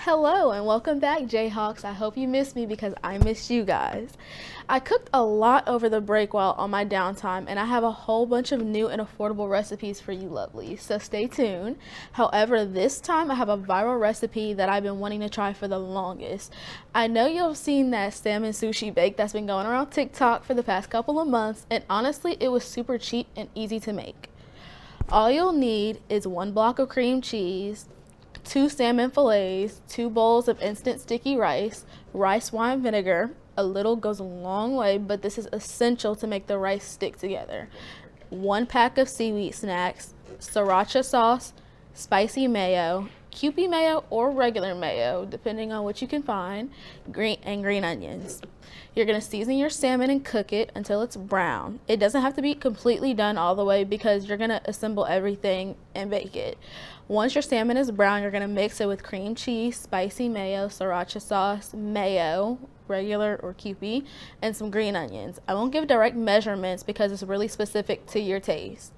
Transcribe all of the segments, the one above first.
Hello and welcome back, Jayhawks. I hope you missed me because I missed you guys. I cooked a lot over the break while on my downtime, and I have a whole bunch of new and affordable recipes for you lovelies, so stay tuned. However, this time I have a viral recipe that I've been wanting to try for the longest. I know you've seen that salmon sushi bake that's been going around TikTok for the past couple of months, and honestly, it was super cheap and easy to make. All you'll need is 1 block of cream cheese, 2 salmon fillets, 2 bowls of instant sticky rice, rice wine vinegar. A little goes a long way, but this is essential to make the rice stick together. 1 pack of seaweed snacks, sriracha sauce, spicy mayo, Kewpie mayo or regular mayo, depending on what you can find, green onions. You're going to season your salmon and cook it until it's brown. It doesn't have to be completely done all the way because you're going to assemble everything and bake it. Once your salmon is brown, you're going to mix it with cream cheese, spicy mayo, sriracha sauce, mayo, regular or Kewpie, and some green onions. I won't give direct measurements because it's really specific to your taste.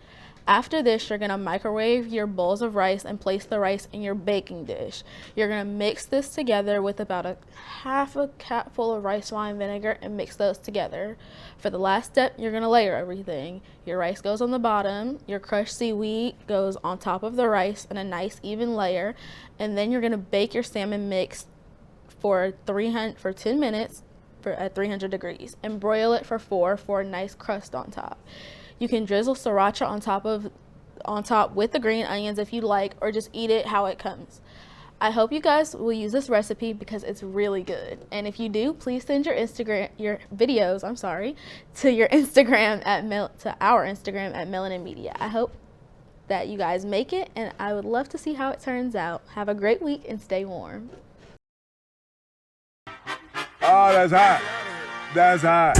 After this, you're going to microwave your bowls of rice and place the rice in your baking dish. You're going to mix this together with about a half a cup full of rice wine vinegar and mix those together. For the last step, you're going to layer everything. Your rice goes on the bottom, your crushed seaweed goes on top of the rice in a nice even layer, and then you're going to bake your salmon mix for 10 minutes at 300 degrees and broil it for 4 for a nice crust on top. You can drizzle sriracha on top with the green onions if you like, or just eat it how it comes. I hope you guys will use this recipe because it's really good. And if you do, please send your videos, to our Instagram at MelaninMedia. I hope that you guys make it, and I would love to see how it turns out. Have a great week and stay warm. Oh, that's hot. That's hot.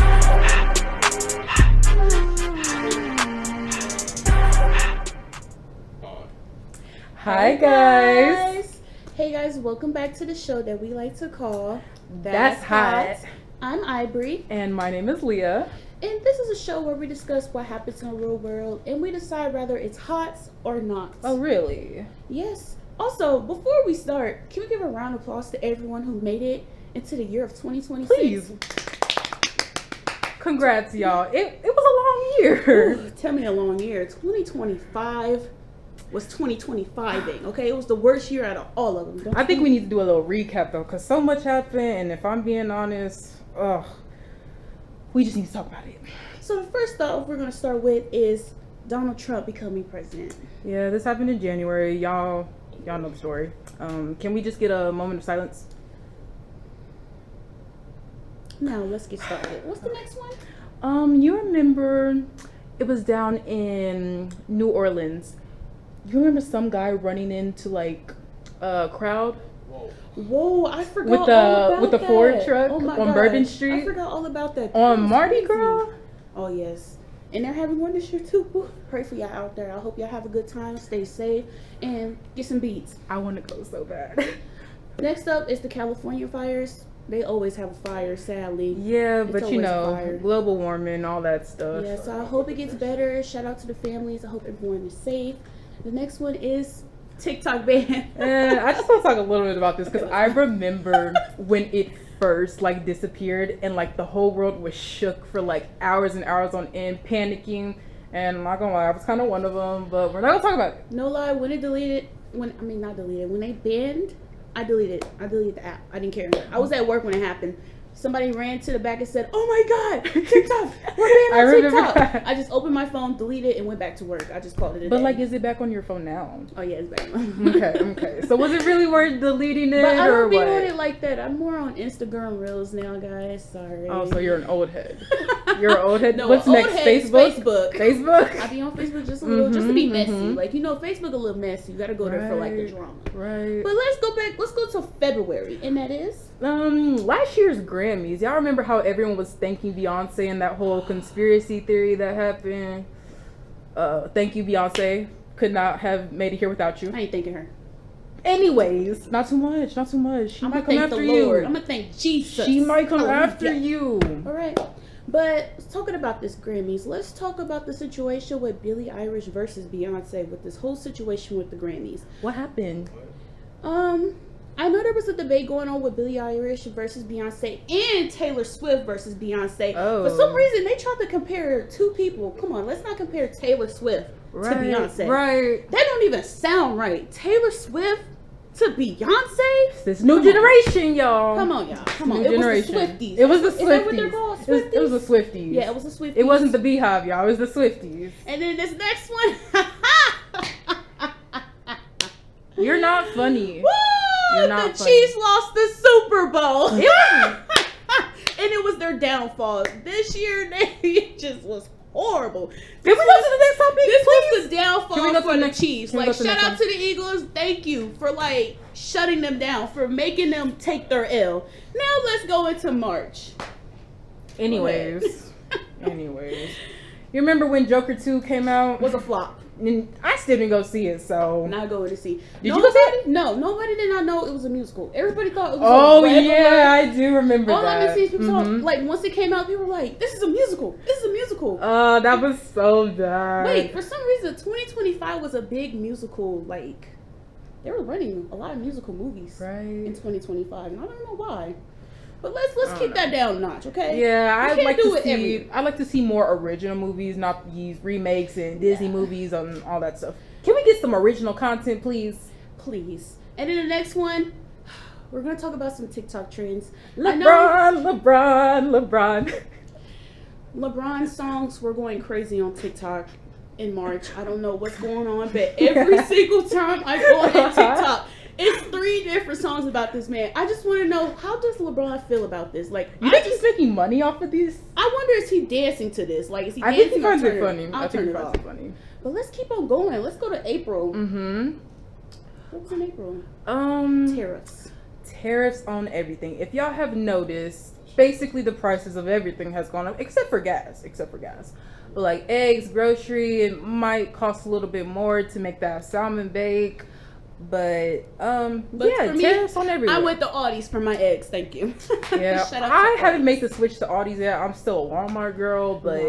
Hi guys. Hey guys, welcome back to the show that we like to call That's Hot. I'm Ivory. And my name is Leah. And this is a show where we discuss what happens in the real world and we decide whether it's hot or not. Oh, really? Yes. Also, before we start, can we give a round of applause to everyone who made it into the year of 2026? Please. Congrats, y'all. It was a long year. Ooh, tell me a long year. 2025 was 2025ing, okay? It was the worst year out of all of them. I think we need to do a little recap though, because so much happened, and if I'm being honest, we just need to talk about it. So the first thought we're going to start with is Donald Trump becoming president. Yeah, this happened in January. Y'all know the story. Can we just get a moment of silence? Now let's get started. What's the next one? You remember it was down in New Orleans. You remember some guy running into like a crowd? Whoa, I forgot all about with the that. Ford truck Oh my on gosh. Bourbon Street. I forgot all about that. On Mardi crazy. Gras? Oh yes. And they're having one this year too. Woo. Pray for y'all out there. I hope y'all have a good time, stay safe, and get some beats. I want to go so bad. Next up is the California fires. They always have a fire, sadly. Yeah, It's but you always know, fire. global warming, all that stuff. Yeah, so I hope it gets better. Shout out to the families. I hope everyone is safe. The next one is TikTok ban. And I just want to talk a little bit about this because I remember when it first like disappeared and like the whole world was shook for like hours and hours on end, panicking. And I'm not gonna lie, I was kind of one of them, but we're not gonna talk about it. No lie, when they banned, I deleted the app. I didn't care. I was at work when it happened. Somebody ran to the back and said, "Oh my God, TikTok! We're banned I on remember TikTok." that. I just opened my phone, deleted, and went back to work. I just called it a But day. like, is it back on your phone now? Oh yeah, it's back. Okay. So was it really worth deleting it, But I or don't be what? on it like that. I'm more on Instagram Reels now, guys. Sorry. Oh, so you're an old head. You're an old head. No, What's old next? head is Facebook. I be on Facebook just a little, just to be messy. Like, you know, Facebook a little messy. You gotta go there for like the drama. Right. But let's go back. Let's go to February, and that is last year's Grammys. Y'all remember how everyone was thanking Beyonce and that whole conspiracy theory that happened? Thank you, Beyonce. Could not have made it here without you. I ain't thanking her. Anyways, not too much. She I'm might gonna come thank after the Lord. you. I'm gonna thank Jesus. She might come Hallelujah. after you. All right. But talking about this Grammys, let's talk about the situation with Billie Eilish versus Beyonce with this whole situation with the Grammys. What happened? I know there was a debate going on with Billie Eilish versus Beyonce and Taylor Swift versus Beyonce. Oh. For some reason, they tried to compare two people. Come on, let's not compare Taylor Swift to Beyonce. Right. That don't even sound right. Taylor Swift to Beyonce? This new generation, y'all. Come on, y'all. Come on. New It generation. was the Swifties. It was the Is that what they're Swifties. called? It was the Swifties. Yeah, it was the Swifties. It wasn't the Beehive, y'all. It was the Swifties. And then this next one. You're not funny. Woo! You're not The funny. Chiefs lost the Super Bowl. It was- And it was their downfall. This year, it just was horrible. Can we go to the next topic? This please? was the Can we downfall go to for the the next- Chiefs. can we Like, go to the shout next out one? to the Eagles. Thank you for, like, shutting them down, for making them take their L. Now let's go into March. Anyways. You remember when Joker 2 came out? Was a flop. And I still didn't go see it, so. Not going to see. Did you go see it? No, nobody did not know it was a musical. Everybody thought it was Oh, a regular. yeah, I do remember All that. I've been seeing is people talk, Mhm. like, once it came out, people were like, this is a musical. This is a musical. That was so bad. Wait, for some reason, 2025 was a big musical, like, they were running a lot of musical movies in Right. 2025, and I don't know why. But let's I keep don't that down a notch, okay? Yeah, We I'd can't like do to it every see. year. I'd like to see more original movies, not these remakes and Disney Yeah. movies and all that stuff. Can we get some original content, please? Please. And then the next one, we're going to talk about some TikTok trends. I know LeBron. LeBron songs were going crazy on TikTok in March. I don't know what's going on, but every single time I go on TikTok, it's 3 different songs about this man. I just want to know, how does LeBron feel about this? Like, You think he's making money off of these? I wonder, is he dancing to this? Like, is he I think dancing he finds or it turn funny. I'll I think turn he it finds off. it funny. But let's keep on going. Let's go to April. Mm-hmm. What was in April? Tariffs. Tariffs on everything. If y'all have noticed, basically the prices of everything has gone up, except for gas. But like eggs, grocery, it might cost a little bit more to make that salmon bake. But yeah, for me, tariffs on everything. I went to Aldi's for my eggs. Thank you. Yeah, Shout out I to haven't Aldi's. made the switch to Aldi's yet. I'm still a Walmart girl, but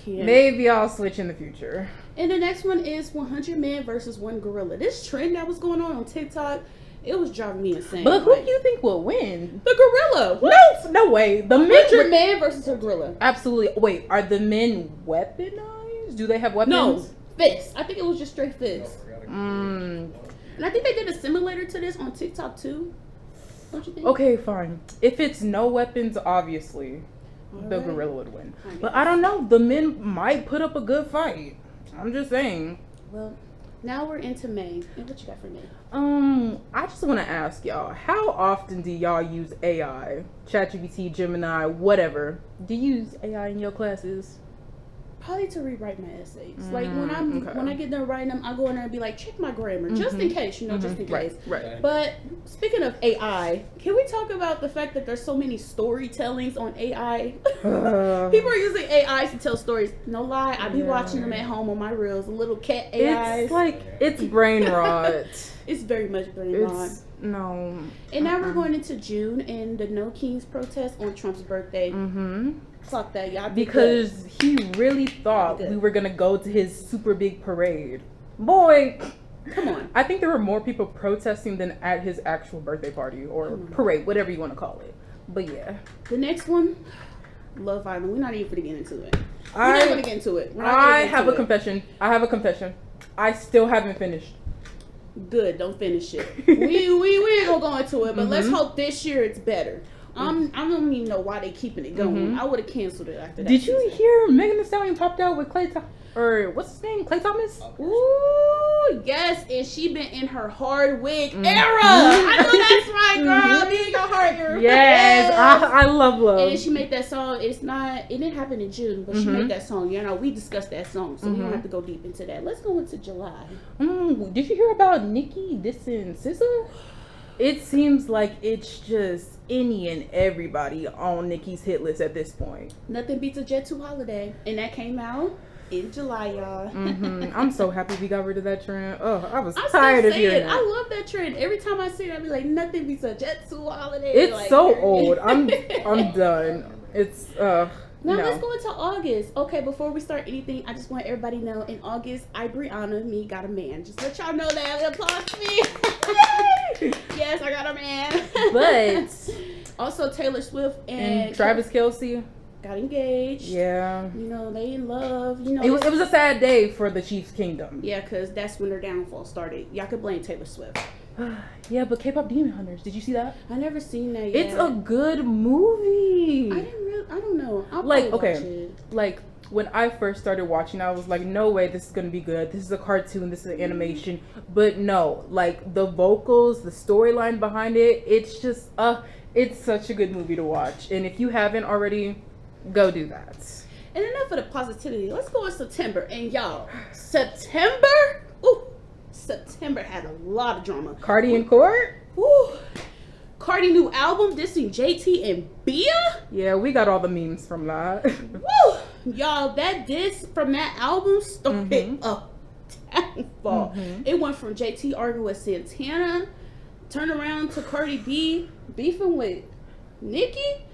Can't. maybe I'll switch in the future. And the next one is 100 men versus 1 gorilla. This trend that was going on TikTok, it was driving me insane. But who Like, do you think will win? the gorilla. What? No way. The 100 men. man versus a gorilla. Absolutely. Wait, are the men weaponized? Do they have weapons? No, fists. I think it was just straight fists. Mm, And I think they did a simulator to this on TikTok too. Don't you think? okay, fine. If it's no weapons, obviously the Alright. gorilla would win. I But guess. I don't know. The men might put up a good fight. I'm just saying. Well, now we're into May. And what you got for May? I just want to ask y'all, how often do y'all use AI? ChatGPT, Gemini, whatever. Do you use AI in your classes? Probably to rewrite my essays. Like when I get done writing them, I go in there and be like, check my grammar, just in case, just in case. Right. But speaking of AI, can we talk about the fact that there's so many storytellings on AI? People are using AIs to tell stories. No lie, I be watching them at home on my reels. Little cat AIs. It's like, it's brain rot. It's very much brain rot. It's, no. And now we're going into June and the No Kings protest on Trump's birthday. Fuck that, y'all. Because he really thought we were gonna go to his super big parade. Boy, Come on. I think there were more people protesting than at his actual birthday party or parade, whatever you want to call it. But yeah. The next one, Love Island. We're not even gonna get into it. We're not gonna get into it. I have a confession. I still haven't finished. Good, don't finish it. we ain't gonna go into it, but let's hope this year it's better. I don't even know why they keeping it going. I would have canceled it after that. Did you season. hear Megan Thee Stallion popped out with or what's his name? Clay Thomas? Ooh, yes, and she been in her hard wig era. I know that's right, girl. Be in your hard era. Yes, I love Love. And then she made that song. It didn't happen in June, but she made that song. You know, we discussed that song, so we don't have to go deep into that. Let's go into July. Did you hear about Nicki dissing SZA? It seems like it's just any and everybody on Nicki's hit list at this point. Nothing beats a Jet 2 holiday, and that came out in July, y'all. I'm so happy we got rid of that trend. Oh, I was I'm tired still of hearing saying, that. I love that trend. Every time I see it, I be like, nothing beats a Jet 2 holiday. It's like, so old. I'm done. It's Now No. let's go into August. Okay, before we start anything, I just want everybody to know in August, Brianna, me, got a man. Just let y'all know that. Applause to me. Yes, I got a man. But also Taylor Swift and Travis Kelce. got engaged. Yeah. You know, they in love. You know, It was a sad day for the Chiefs Kingdom. yeah, because that's when their downfall started. Y'all could blame Taylor Swift. Yeah, but K-pop Demon Hunters, did you see that? I never seen that yet. It's a good movie. I don't know. I'll Like, probably watch okay, it. like when I first started watching, I was like, no way, this is gonna be good. This is a cartoon, this is an animation. But no, like the vocals, the storyline behind it, it's just it's such a good movie to watch. And if you haven't already, go do that. And enough of the positivity. Let's go in September. And y'all, September had a lot of drama. Cardi in court? Woo. Cardi new album dissing JT and Bia. Yeah, we got all the memes from that. Woo! Y'all, that diss from that album started a downfall. It went from JT arguing with Santana, turn around to Cardi B beefing with Nicki,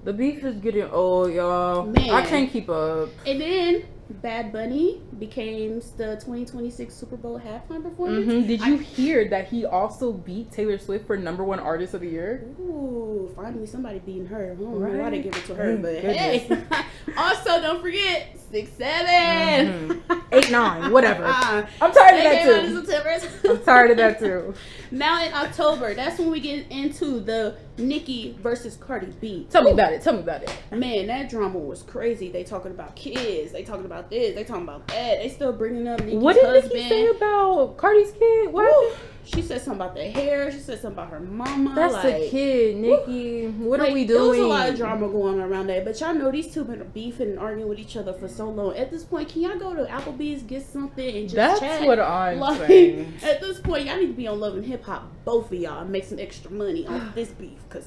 The beef is getting old, y'all. Man. I can't keep up. and then Bad Bunny became the 2026 Super Bowl halftime performance. Did you hear that he also beat Taylor Swift for #1 artist of the year? Ooh, finally somebody beating her. I don't know why Right. they give it to her, Thank but goodness. hey. Also, don't forget 6'7". 8-9, whatever. I'm I'm tired of that too. I'm tired of that too. Now in October, that's when we get into the Nicki versus Cardi B. Tell me about it. Tell me about it. Man, that drama was crazy. They talking about kids. They talking about this. They talking about that. They still bringing up Nicki's What did husband. Nicki say about Cardi's kid? What Woo. happened? She said something about the hair. She said something about her mama. That's like, a kid, Nicki. What are like, we There was doing? a lot of drama going on around that. But y'all know these two been beefing and arguing with each other for so long. At this point, can y'all go to Applebee's, get something, and just That's chat? what I'm Like, saying. at this point, y'all need to be on Love and Hip Hop, both of y'all, and make some extra money off this beef. Cause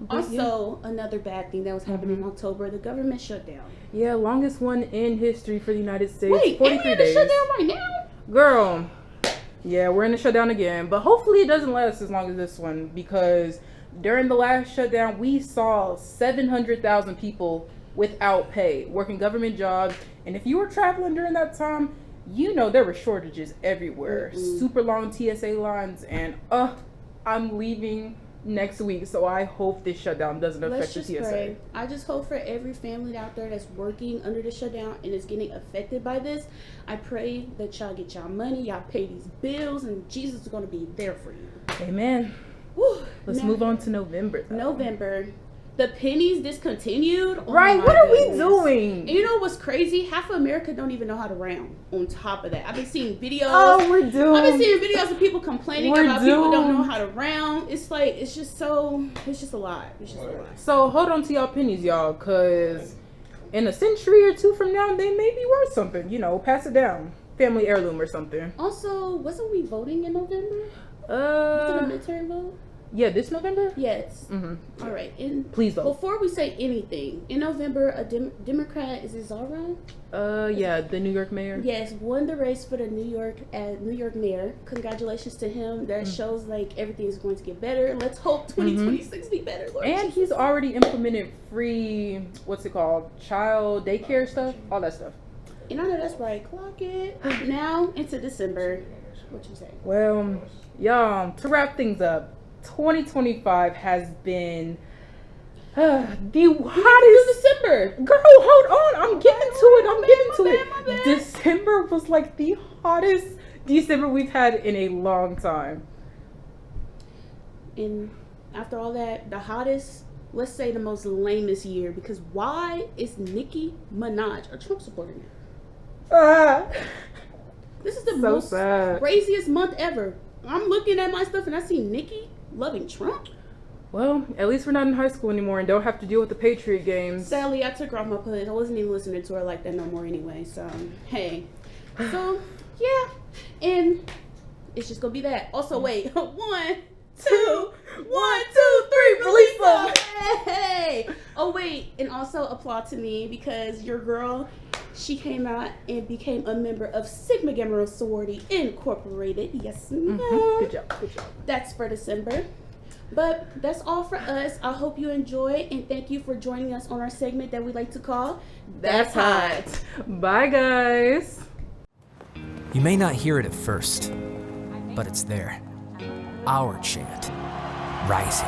Also, another bad thing that was happening in October, the government shut down. Yeah, longest one in history for the United States. Wait, 43 ain't we in days. a shutdown right now? Girl, yeah, we're in a shutdown again. But hopefully it doesn't last as long as this one, because during the last shutdown, we saw 700,000 people without pay, working government jobs. And if you were traveling during that time, you know there were shortages everywhere. Super long TSA lines. And I'm leaving next week, so I hope this shutdown doesn't affect Let's the just TSA. pray. I just hope for every family out there that's working under the shutdown and is getting affected by this. I pray that y'all get y'all money, y'all pay these bills, and Jesus is going to be there for you. Amen. Whew. Let's Now, move on to November, though. November. The pennies discontinued. Oh Right, my what are we goodness. doing? And you know what's crazy? Half of America don't even know how to round. On top of that, I've been seeing videos. Oh, we're doomed. I've been seeing videos of people complaining We're about people who don't know doomed. how to round. It's like it's just a lot. It's just a lot. So hold on to y'all pennies, y'all, because in a century or two from now, they may be worth something. You know, pass it down. Family heirloom or something. Also, wasn't we voting in November? Was it a midterm vote? Yeah, this November? Yes. Mm-hmm. All right. And Please vote. before we say anything, in November, a Democrat, is it Zara? Yeah, the New York mayor. Yes, won the race for the New York mayor. Congratulations to him. That shows like everything is going to get better. Let's hope 2026 be better, Lord. And he's already implemented free, what's it called, child daycare stuff, all that stuff. And I know that's right. Clock it. Now into December. What you say? Well, y'all, to wrap things up, 2025 has been the hottest. December. Girl, hold on. I'm getting to it. My bad. December was like the hottest December we've had in a long time. And after all that, the hottest, let's say the most lamest year, because why is Nicki Minaj a Trump supporter now? Ah, This is the so most sad. craziest month ever. I'm looking at my stuff and I see Nicki loving Trump. Well, at least we're not in high school anymore and don't have to deal with the Patriot games. Sadly, I took her off my playlist. I wasn't even listening to her like that no more anyway. So, hey. So, yeah. And it's just going to be that. Also, wait. 1, 2, 1, 2, 3. Release them. Hey. Oh, wait. And also applaud to me because your girl, she came out and became a member of Sigma Gamma Sorority Incorporated. Yes, ma'am. Good job. That's for December. But that's all for us. I hope you enjoyed, and thank you for joining us on our segment that we like to call That's hot. Bye, guys. You may not hear it at first, but it's there. Our chant, rising.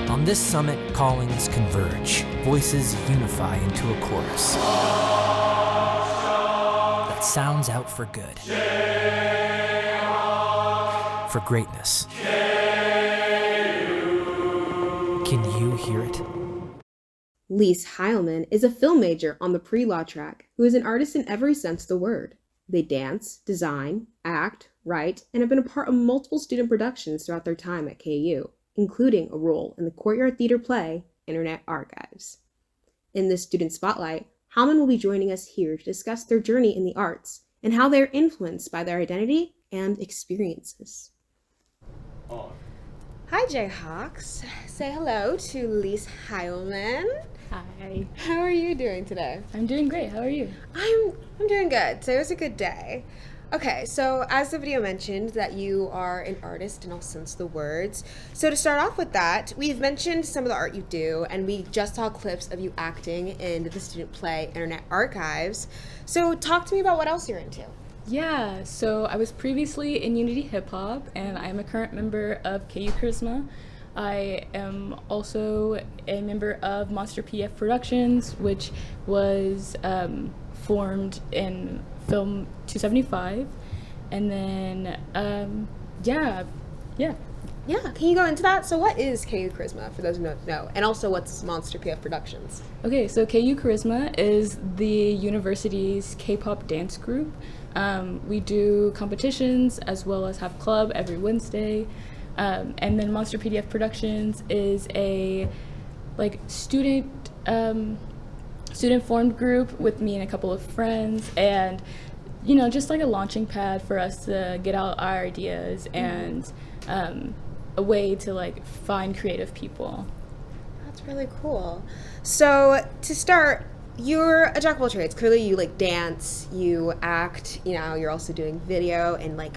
On this summit, callings converge, voices unify into a chorus that sounds out for good, for greatness. Can you hear it? Lise Heilman is a film major on the pre-law track who is an artist in every sense of the word. They dance, design, act, write, and have been a part of multiple student productions throughout their time at KU, including a role in the Courtyard Theater play, Internet Archives. In this student spotlight, Heilman will be joining us here to discuss their journey in the arts and how they are influenced by their identity and experiences. Hi, Jayhawks. Say hello to Lise Heilman. Hi. How are you doing today? I'm doing great. How are you? I'm doing good. Today was a good day. Okay, so as the video mentioned, that you are an artist in all sense of the words. So to start off with that, we've mentioned some of the art you do, and we just saw clips of you acting in the student play Internet Archives. So talk to me about what else you're into. Yeah, so I was previously in Unity Hip Hop, and I am a current member of KU Charisma. I am also a member of Monster PF Productions, which was formed in Film 275. And then, yeah. Yeah, can you go into that? So what is KU Charisma, for those who don't know? And also, what's Monster PF Productions? Okay, so KU Charisma is the university's K-pop dance group. We do competitions as well as have club every Wednesday. And then Monster PDF Productions is a student formed group with me and a couple of friends, and just like a launching pad for us to get out our ideas and a way to find creative people. That's really cool. So to start, you're a jack of all trades. Clearly you dance, you act, you're also doing video and you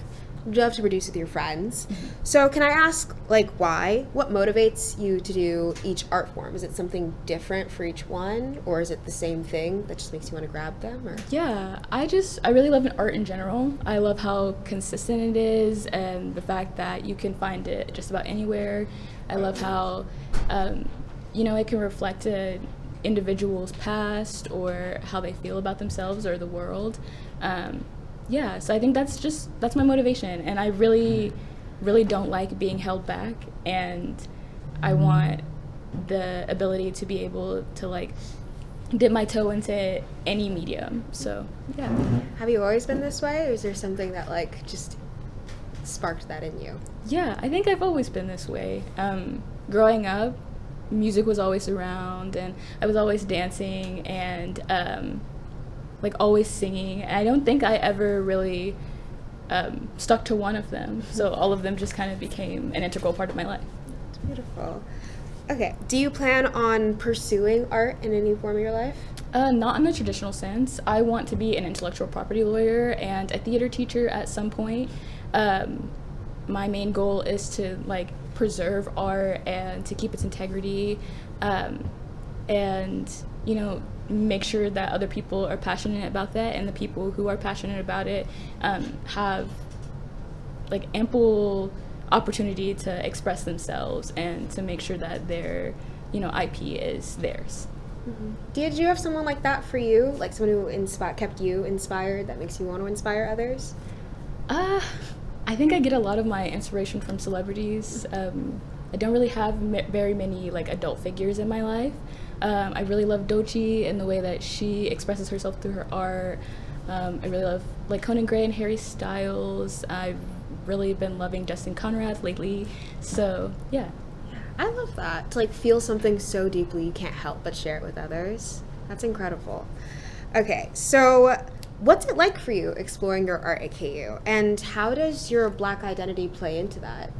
love to produce with your friends. Mm-hmm. So can I ask why? What motivates you to do each art form? Is it something different for each one, or is it the same thing that just makes you want to grab them? Or? Yeah, I really love art in general. I love how consistent it is and the fact that you can find it just about anywhere. I love how it can reflect an individual's past or how they feel about themselves or the world. Yeah, so I think that's my motivation, and I really don't like being held back, and I want the ability to be able to dip my toe into any medium. So yeah. Have you always been this way, or is there something that just sparked that in you? Yeah, I think I've always been this way. Growing up, music was always around, and I was always dancing and always singing. And I don't think I ever really stuck to one of them. So all of them just kind of became an integral part of my life. That's beautiful. Okay, do you plan on pursuing art in any form of your life? Not in the traditional sense. I want to be an intellectual property lawyer and a theater teacher at some point. My main goal is to preserve art and to keep its integrity, and make sure that other people are passionate about that, and the people who are passionate about it have ample opportunity to express themselves and to make sure that their IP is theirs. Mm-hmm. Did you have someone like that for you, someone who kept you inspired, that makes you want to inspire others? I think I get a lot of my inspiration from celebrities. I don't really have very many adult figures in my life. I really love Doechii and the way that she expresses herself through her art. I really love Conan Gray and Harry Styles. I've really been loving Justin Conrad lately. So yeah. I love that, to feel something so deeply you can't help but share it with others. That's incredible. Okay, so what's it like for you exploring your art at KU, and how does your Black identity play into that?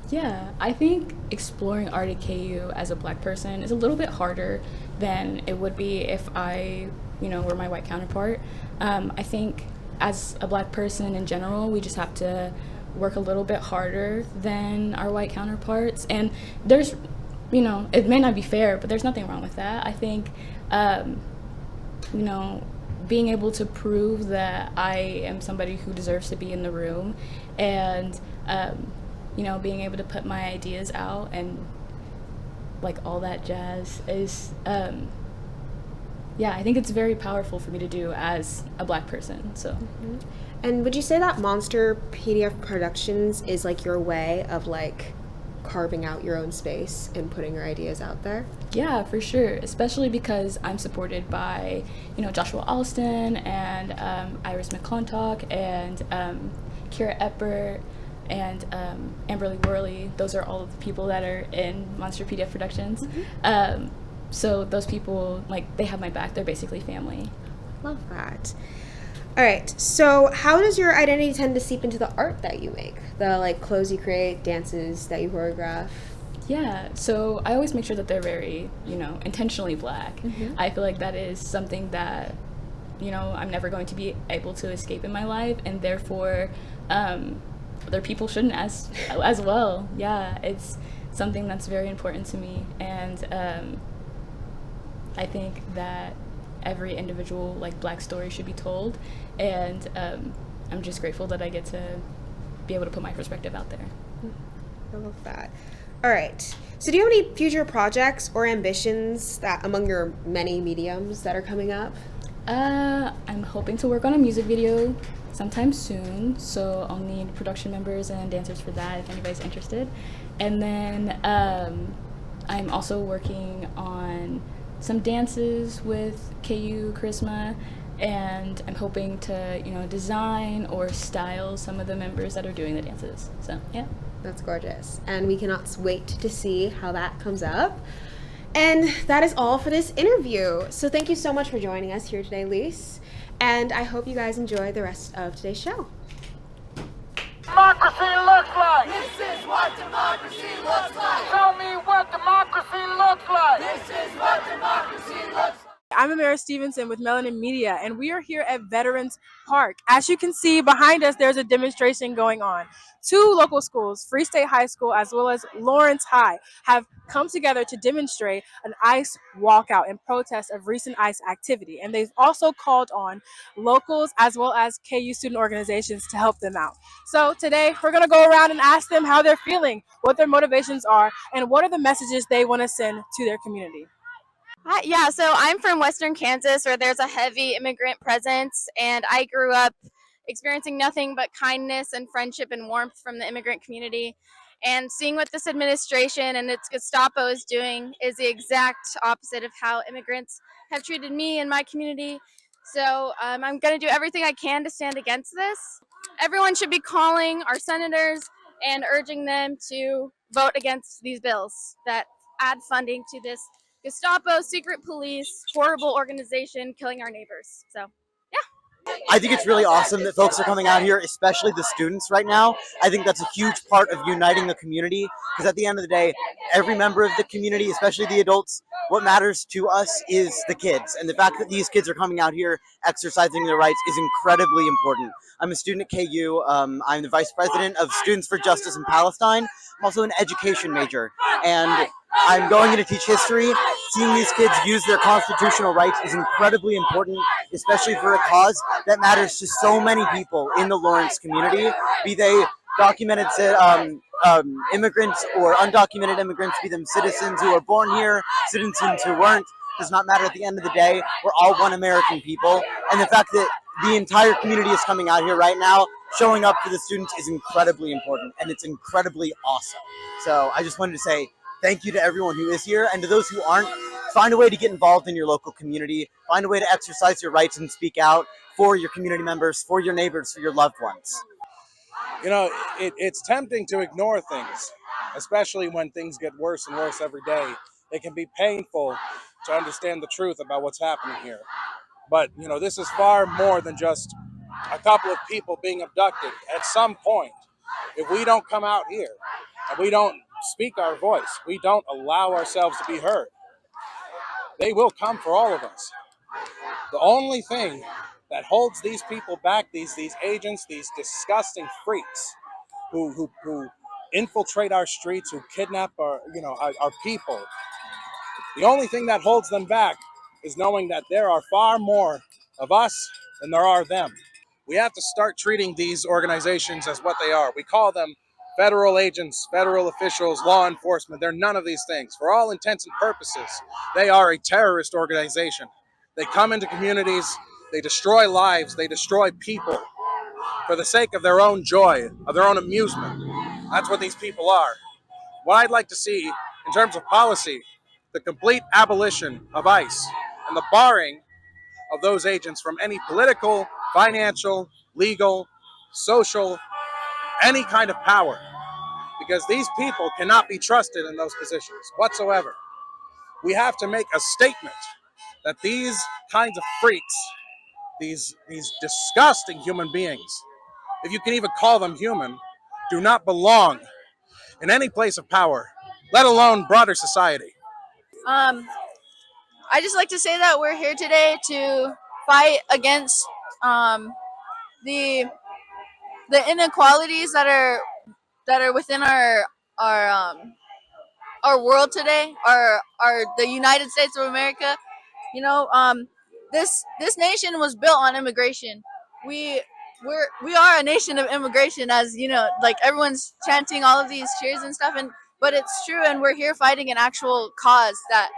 Yeah, I think exploring art at KU as a Black person is a little bit harder than it would be if I, were my white counterpart. I think as a black person in general, we just have to work a little bit harder than our white counterparts. And there's, you know, it may not be fair, but there's nothing wrong with that. I think, you know, being able to prove that I am somebody who deserves to be in the room, and, you know, being able to put my ideas out and like all that jazz is, yeah, I think it's very powerful for me to do as a black person. So. Mm-hmm. And would you say that Monster PDF Productions is like your way of like carving out your own space and putting your ideas out there? Yeah, for sure. Especially because I'm supported by, you know, Joshua Alston and Iris McClintock and Kira Eppert and Amberly Worley. Those are all of the people that are in Monster PDF Productions. Mm-hmm. So those people, like, they have my back. They're basically family. Love that. All right. So how does your identity tend to seep into the art that you make? The, like, clothes you create, dances that you choreograph? Yeah. So I always make sure that they're very, you know, intentionally black. Mm-hmm. I feel like that is something that, you know, I'm never going to be able to escape in my life. And therefore, other people shouldn't as well. Yeah. It's something that's very important to me. And, I think that every individual, like, black story should be told, and I'm just grateful that I get to be able to put my perspective out there. I love that. All right. So do you have any future projects or ambitions that among your many mediums that are coming up? I'm hoping to work on a music video sometime soon, so I'll need production members and dancers for that if anybody's interested. And then I'm also working on some dances with KU Charisma, and I'm hoping to, you know, design or style some of the members that are doing the dances. So, yeah. That's gorgeous. And we cannot wait to see how that comes up. And that is all for this interview. So thank you so much for joining us here today, Lise. And I hope you guys enjoy the rest of today's show. Democracy looks like. This is what democracy looks like. Show me what democracy looks like. This is what democracy looks like. I'm Amara Stevenson with MelaninMedia, and we are here at Veterans Park. As you can see behind us, there's a demonstration going on. Two local schools, Free State High School as well as Lawrence High, have come together to demonstrate an ICE walkout in protest of recent ICE activity. And they've also called on locals as well as KU student organizations to help them out. So today we're going to go around and ask them how they're feeling, what their motivations are, and what are the messages they want to send to their community. Hi, yeah, so I'm from Western Kansas, where there's a heavy immigrant presence, and I grew up experiencing nothing but kindness and friendship and warmth from the immigrant community. And seeing what this administration and its Gestapo is doing is the exact opposite of how immigrants have treated me and my community. So I'm going to do everything I can to stand against this. Everyone should be calling our senators and urging them to vote against these bills that add funding to this Gestapo, secret police, horrible organization killing our neighbors. So, yeah. I think it's really awesome that folks are coming out here, especially the students right now. I think that's a huge part of uniting the community, because at the end of the day, every member of the community, especially the adults, what matters to us is the kids. And the fact that these kids are coming out here exercising their rights is incredibly important. I'm a student at KU. I'm the vice president of Students for Justice in Palestine. I'm also an education major, and I'm going in to teach history. Seeing these kids use their constitutional rights is incredibly important, especially for a cause that matters to so many people in the Lawrence community, be they documented immigrants or undocumented immigrants, be them citizens who are born here, citizens who weren't. Does not matter. At the end of the day, we're all one American people. And the fact that the entire community is coming out here right now, showing up for the students, is incredibly important, and it's incredibly awesome. So I just wanted to say thank you to everyone who is here, and to those who aren't, find a way to get involved in your local community, find a way to exercise your rights and speak out for your community members, for your neighbors, for your loved ones. You know, it's tempting to ignore things, especially when things get worse and worse every day. It can be painful to understand the truth about what's happening here. But, you know, this is far more than just a couple of people being abducted. At some point, if we don't come out here and we don't speak our voice, we don't allow ourselves to be heard, they will come for all of us. The only thing that holds these people back, these agents, these disgusting freaks who infiltrate our streets, who kidnap our people. The only thing that holds them back is knowing that there are far more of us than there are them. We have to start treating these organizations as what they are. We call them federal agents, federal officials, law enforcement. They're none of these things. For all intents and purposes, they are a terrorist organization. They come into communities, they destroy lives, they destroy people for the sake of their own joy, of their own amusement. That's what these people are. What I'd like to see in terms of policy, the complete abolition of ICE and the barring of those agents from any political, financial, legal, social, any kind of power, because these people cannot be trusted in those positions whatsoever. We have to make a statement that these kinds of freaks, these disgusting human beings, if you can even call them human, do not belong in any place of power, let alone broader society. I just like to say that we're here today to fight against um, the inequalities that are within our our world today, our the United States of America. You know, this nation was built on immigration. We are a nation of immigration, as you know, like everyone's chanting all of these cheers and stuff, and but it's true, and we're here fighting an actual cause that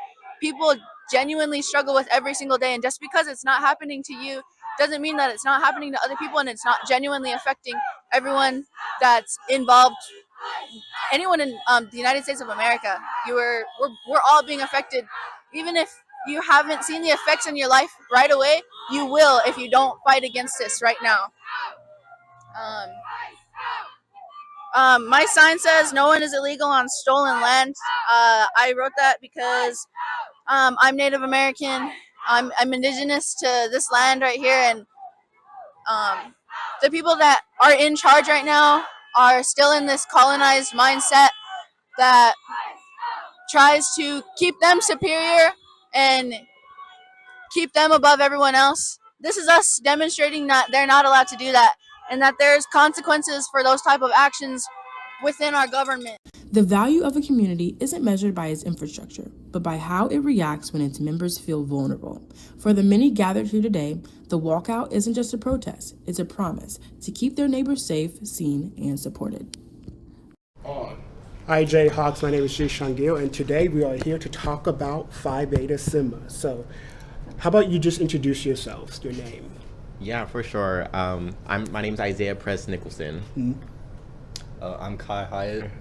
people genuinely struggle with every single day. And just because it's not happening to you doesn't mean that it's not happening to other people, and it's not genuinely affecting everyone that's involved, anyone in the United States of America. We're all being affected, even if you haven't seen the effects in your life right away. You will if you don't fight against this right now. My sign says no one is illegal on stolen land. I wrote that because I'm Native American. I'm indigenous to this land right here, and the people that are in charge right now are still in this colonized mindset that tries to keep them superior and keep them above everyone else. This is us demonstrating that they're not allowed to do that, and that there's consequences for those type of actions within our government. The value of a community isn't measured by its infrastructure, but by how it reacts when its members feel vulnerable. For the many gathered here today, the walkout isn't just a protest, it's a promise to keep their neighbors safe, seen, and supported. Hi, Jayhawks. My name is Jishan Gill, and today we are here to talk about Phi Beta Sigma. So, how about you just introduce yourselves, your name? Yeah, for sure. My name's Isaiah Press Nicholson. Mm-hmm. I'm Kai Hyatt.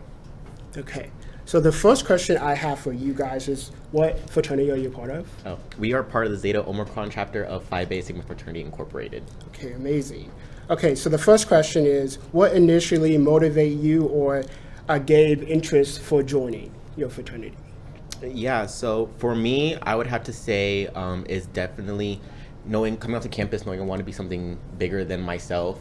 Okay. So the first question I have for you guys is, what fraternity are you part of? Oh, we are part of the Zeta Omicron chapter of Phi Beta Sigma Fraternity Incorporated. Okay, amazing. Okay, so the first question is, what initially motivated you or gave interest for joining your fraternity? Yeah, so for me, I would have to say is definitely coming off the campus, knowing I want to be something bigger than myself.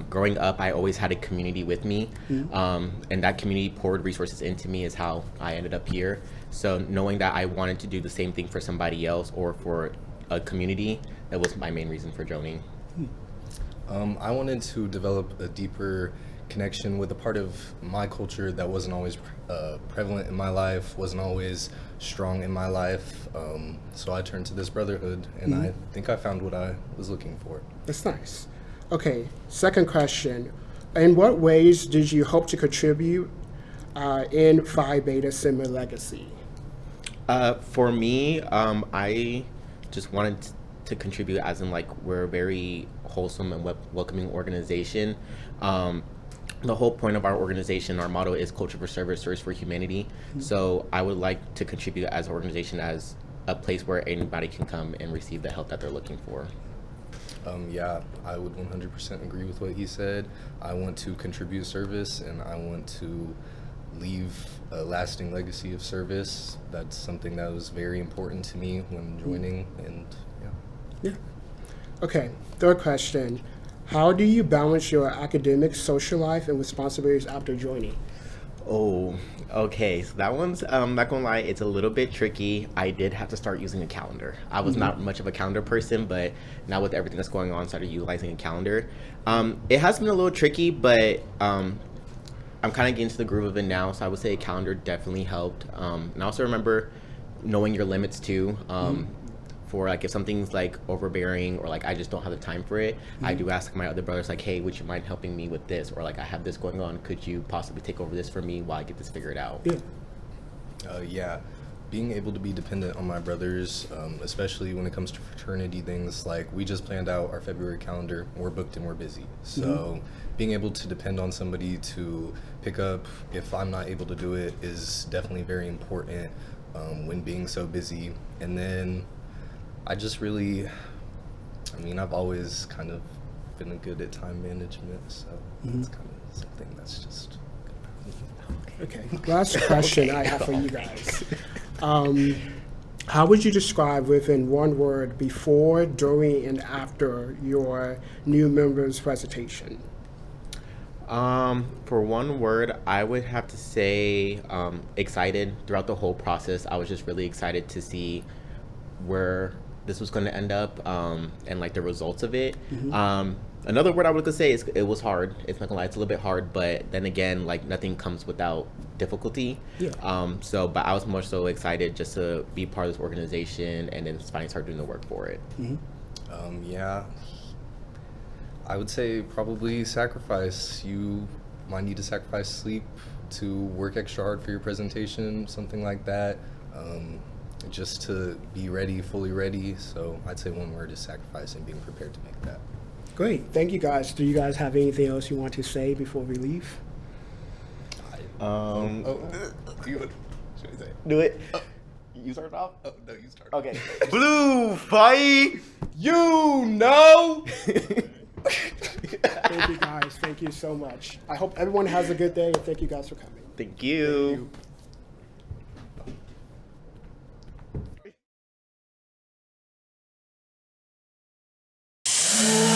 Growing up, I always had a community with me, and that community poured resources into me is how I ended up here. So knowing that I wanted to do the same thing for somebody else or for a community, that was my main reason for joining. I wanted to develop a deeper connection with a part of my culture that wasn't always prevalent in my life, wasn't always strong in my life. So I turned to this brotherhood, and I think I found what I was looking for. That's nice. Okay, second question. In what ways did you hope to contribute in Phi Beta Sigma legacy? For me, I just wanted to contribute as in we're a very wholesome and welcoming organization. The whole point of our organization, our motto is culture for service, service for humanity. So I would like to contribute as an organization as a place where anybody can come and receive the help that they're looking for. Yeah, I would 100% agree with what he said. I want to contribute service, and I want to leave a lasting legacy of service. That's something that was very important to me when joining, and yeah. Okay, third question. How do you balance your academic, social life, and responsibilities after joining? Okay, so that one's not gonna lie, it's a little bit tricky. I did have to start using a calendar. I was not much of a calendar person, but now with everything that's going on, started utilizing a calendar. It has been a little tricky, but I'm kind of getting to the groove of it now. So I would say a calendar definitely helped. And I also remember knowing your limits too. For like if something's like overbearing or like I just don't have the time for it, I do ask my other brothers like, hey, would you mind helping me with this? Or like I have this going on, could you possibly take over this for me while I get this figured out? Yeah, being able to be dependent on my brothers, especially when it comes to fraternity things, like we just planned out our February calendar, we're booked and we're busy. So being able to depend on somebody to pick up if I'm not able to do it is definitely very important when being so busy. And then I just really, I've always kind of been good at time management, so it's kind of something that's just Okay, last question I have for you guys. How would you describe within one word before, during, and after your new members' presentation? For one word, I would have to say excited. Throughout the whole process, I was just really excited to see where this was going to end up and like the results of it. Another word I would say is it was hard. It's not gonna lie, it's a little bit hard, but then again, like nothing comes without difficulty. But I was more so excited just to be part of this organization and then finally start doing the work for it. Yeah, I would say probably sacrifice. You might need to sacrifice sleep to work extra hard for your presentation, something like that, just to be ready, fully ready. So I'd say one word is sacrifice and being prepared to make that. Great, thank you guys. Do you guys have anything else you want to say before we leave? Do it. You start off? Oh, no, you start. Okay. Blue fight, you know. Thank you guys. Thank you so much. I hope everyone has a good day, and thank you guys for coming. Thank you. Thank you.